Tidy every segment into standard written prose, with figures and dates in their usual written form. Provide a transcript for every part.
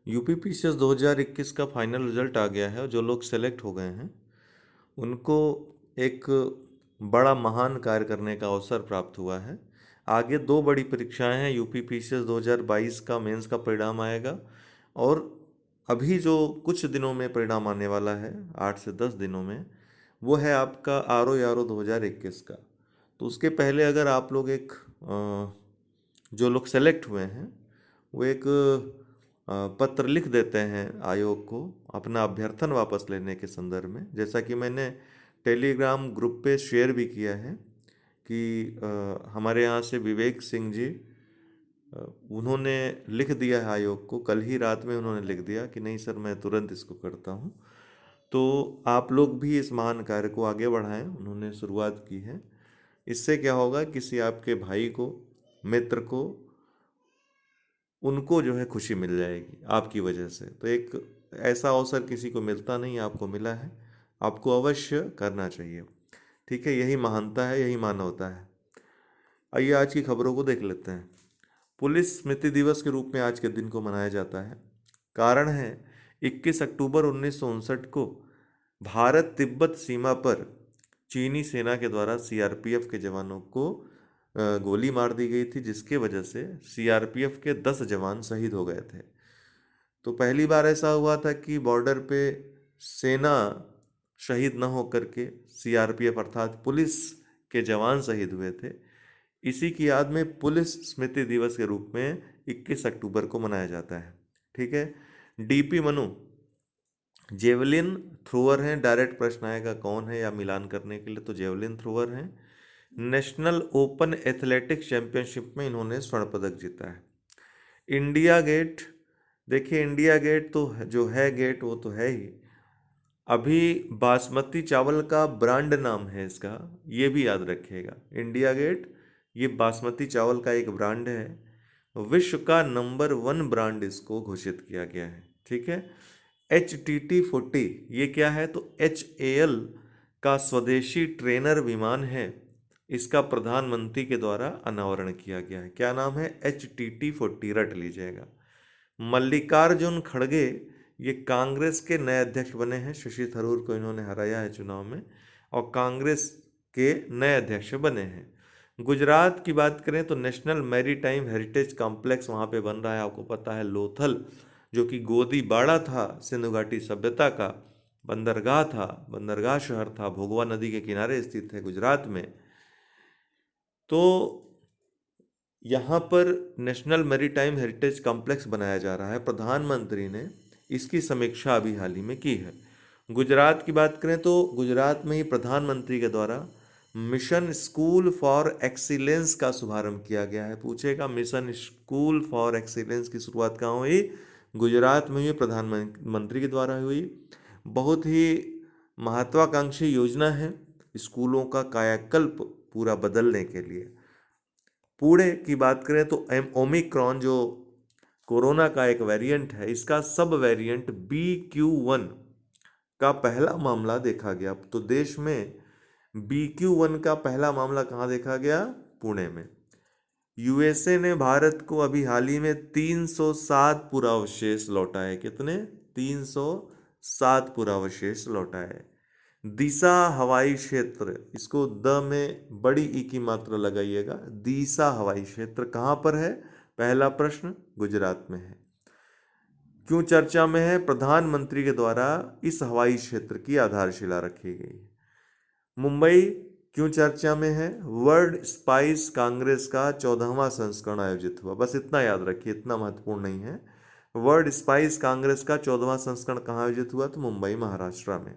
UPPCS 2021 का final result आ गया है और जो लोग सेलेक्ट हो गए हैं उनको एक बड़ा महान कार्य करने का अवसर प्राप्त हुआ है। आगे दो बड़ी परीक्षाएं हैं। यूपीपीसीएस 2022 का मेंस का परिणाम आएगा और अभी जो कुछ दिनों में परिणाम आने वाला है, 8 से 10 दिनों में, वो है आपका आरओ 2021 का। तो उसके पहले अगर आप लोग जो लोग सेलेक्ट हुए हैं वो एक पत्र लिख देते हैं आयोग को अपना अभ्यर्थन वापस लेने के संदर्भ में, जैसा कि मैंने टेलीग्राम ग्रुप पे शेयर भी किया है कि हमारे यहाँ से विवेक सिंह जी, उन्होंने लिख दिया है आयोग को। कल ही रात में उन्होंने लिख दिया कि नहीं सर, मैं तुरंत इसको करता हूँ। तो आप लोग भी इस महान कार्य को आगे बढ़ाएं, उन्होंने शुरुआत की है। इससे क्या होगा, किसी आपके भाई को, मित्र को, उनको जो है खुशी मिल जाएगी आपकी वजह से। तो एक ऐसा अवसर किसी को मिलता नहीं, आपको मिला है, आपको अवश्य करना चाहिए। ठीक है, यही महानता है, यही मानवता है। आइए आज की खबरों को देख लेते हैं। पुलिस स्मृति दिवस के रूप में आज के दिन को मनाया जाता है। कारण है 21 अक्टूबर 1959 को भारत तिब्बत सीमा पर चीनी सेना के द्वारा सीआरपीएफ के जवानों को गोली मार दी गई थी, जिसके वजह से सीआरपीएफ के 10 जवान शहीद हो गए थे। तो पहली बार ऐसा हुआ था कि बॉर्डर पे सेना शहीद न होकर के सीआरपीएफ अर्थात पुलिस के जवान शहीद हुए थे। इसी की याद में पुलिस स्मृति दिवस के रूप में 21 अक्टूबर को मनाया जाता है। ठीक है। डीपी मनु जेवलिन थ्रोअर हैं। डायरेक्ट प्रश्न आएगा कौन है या मिलान करने के लिए, तो जेवलिन थ्रोअर हैं। नेशनल ओपन एथलेटिक्स चैंपियनशिप में इन्होंने स्वर्ण पदक जीता है। इंडिया गेट, देखिए इंडिया गेट तो जो है गेट वो तो है ही, अभी बासमती चावल का ब्रांड नाम है इसका, ये भी याद रखिएगा। इंडिया गेट ये बासमती चावल का एक ब्रांड है। विश्व का नंबर 1 ब्रांड इसको घोषित किया गया है। ठीक है। HTT-40 ये क्या है, तो HAL का स्वदेशी ट्रेनर विमान है। इसका प्रधानमंत्री के द्वारा अनावरण किया गया है। क्या नाम है, HTT-40, रट लीजिएगा। मल्लिकार्जुन खड़गे ये कांग्रेस के नए अध्यक्ष बने हैं। शशि थरूर को इन्होंने हराया है चुनाव में और कांग्रेस के नए अध्यक्ष बने हैं। गुजरात की बात करें तो नेशनल मैरीटाइम हेरिटेज कॉम्प्लेक्स वहाँ पे बन रहा है। आपको पता है लोथल, जो कि गोदी बाड़ा था सिंधु घाटी सभ्यता का, बंदरगाह था, बंदरगाह शहर था, भोगवा नदी के किनारे स्थित है गुजरात में। तो यहाँ पर नेशनल मैरीटाइम हेरिटेज कॉम्प्लेक्स बनाया जा रहा है। प्रधानमंत्री ने इसकी समीक्षा अभी हाल ही में की है। गुजरात की बात करें तो गुजरात में ही प्रधानमंत्री के द्वारा मिशन स्कूल फॉर एक्सीलेंस का शुभारंभ किया गया है। पूछेगा मिशन स्कूल फॉर एक्सीलेंस की शुरुआत कहाँ हुई, गुजरात में हुई, प्रधानमंत्री के द्वारा हुई। बहुत ही महत्वाकांक्षी योजना है स्कूलों का कायाकल्प पूरा बदलने के लिए। पुणे की बात करें तो ओमिक्रॉन जो कोरोना का एक वेरिएंट है, इसका सब वेरिएंट BQ1 का पहला मामला देखा गया। तो देश में BQ1 का पहला मामला कहाँ देखा गया, पुणे में। यूएसए ने भारत को अभी हाल ही में 307 पुरावशेष लौटाए। कितने, 307 पुरावशेष लौटाए। दिशा हवाई क्षेत्र, इसको द में बड़ी ई की मात्रा लगाइएगा। दिशा हवाई क्षेत्र कहाँ पर है, पहला प्रश्न, गुजरात में है। क्यों चर्चा में है, प्रधानमंत्री के द्वारा इस हवाई क्षेत्र की आधारशिला रखी गई है। मुंबई क्यों चर्चा में है, वर्ल्ड स्पाइस कांग्रेस का 14वां संस्करण आयोजित हुआ। बस इतना याद रखिए, इतना महत्वपूर्ण नहीं है। वर्ल्ड स्पाइस कांग्रेस का 14वां संस्करण कहाँ आयोजित हुआ, तो मुंबई महाराष्ट्र में।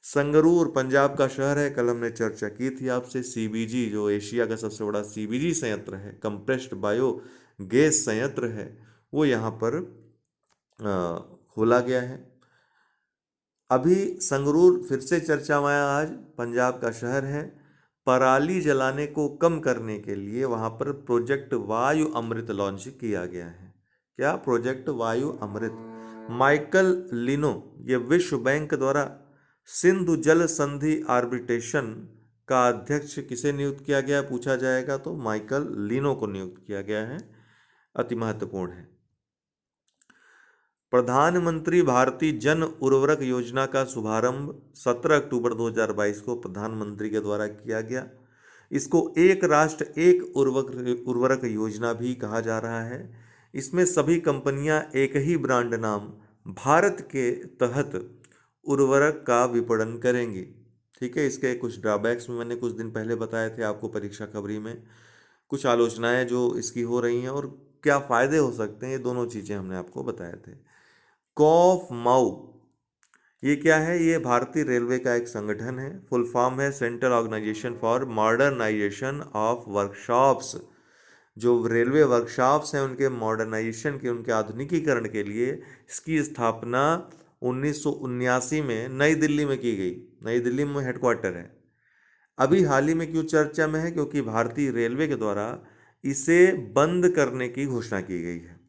संगरूर पंजाब का शहर है, कल हमने चर्चा की थी आपसे। CBG जो एशिया का सबसे बड़ा CBG संयंत्र है, कंप्रेस्ड बायो गैस संयंत्र है, वो यहाँ पर खोला गया है। अभी संगरूर फिर से चर्चा में आया, आज पंजाब का शहर है। पराली जलाने को कम करने के लिए वहाँ पर प्रोजेक्ट वायु अमृत लॉन्च किया गया है। क्या, प्रोजेक्ट वायु अमृत। माइकल लिनो ये विश्व बैंक द्वारा सिंधु जल संधि आर्बिट्रेशन का अध्यक्ष किसे नियुक्त किया गया, पूछा जाएगा तो माइकल लिनो को नियुक्त किया गया है। अति महत्वपूर्ण है। प्रधानमंत्री भारतीय जन उर्वरक योजना का शुभारंभ 17 अक्टूबर 2022 को प्रधानमंत्री के द्वारा किया गया। इसको एक राष्ट्र एक उर्वरक योजना भी कहा जा रहा है। इसमें सभी कंपनियां एक ही ब्रांड नाम भारत के तहत उर्वरक का विपणन करेंगी। ठीक है, इसके कुछ ड्रॉबैक्स में मैंने कुछ दिन पहले बताए थे आपको परीक्षा खबरी में, कुछ आलोचनाएं जो इसकी हो रही हैं और क्या फ़ायदे हो सकते हैं, ये दोनों चीज़ें हमने आपको बताए थे। कॉफ माउ ये क्या है? ये भारतीय रेलवे का एक संगठन है। फुल फॉर्म है central organisation for modernisation of workshops. जो रेलवे वर्कशॉप्स हैं उनके मॉडर्नाइजेशन के, उनके आधुनिकीकरण के लिए इसकी स्थापना 1979 में नई दिल्ली में की गई। नई दिल्ली में हेडक्वार्टर है। अभी हाल ही में क्यों चर्चा में है? क्योंकि भारतीय रेलवे के द्वारा इसे बंद करने की घोषणा की गई है।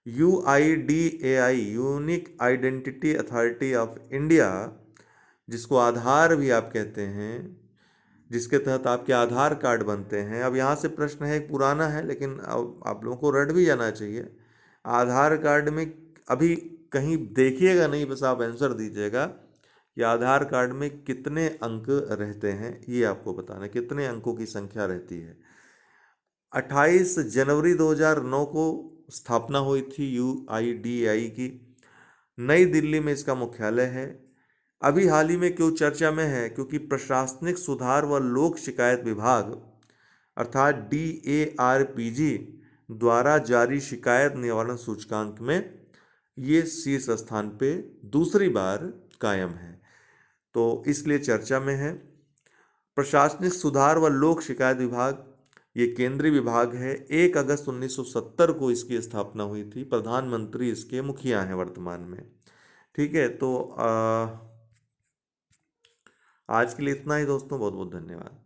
UIDAI unique identity authority of India, जिसको आधार भी आप कहते हैं, जिसके तहत आपके आधार कार्ड बनते हैं। अब यहाँ से प्रश्न है, एक पुराना है लेकिन अब आप लोगों को रट भी जाना चाहिए। आधार कार्ड में अभी कहीं देखिएगा नहीं, बस आप आंसर दीजिएगा कि आधार कार्ड में कितने अंक रहते हैं, ये आपको बताना है, कितने अंकों की संख्या रहती है। 28 जनवरी 2009 को स्थापना हुई थी UIDAI की। नई दिल्ली में इसका मुख्यालय है। अभी हाल ही में क्यों चर्चा में है? क्योंकि प्रशासनिक सुधार व लोक शिकायत विभाग अर्थात DARPG द्वारा जारी शिकायत निवारण सूचकांक में ये शीर्ष स्थान पे दूसरी बार कायम है, तो इसलिए चर्चा में है। प्रशासनिक सुधार व लोक शिकायत विभाग ये केंद्रीय विभाग है। 1 अगस्त 1970 को इसकी स्थापना हुई थी। प्रधानमंत्री इसके मुखिया हैं वर्तमान में। ठीक है, तो आज के लिए इतना ही दोस्तों, बहुत बहुत धन्यवाद।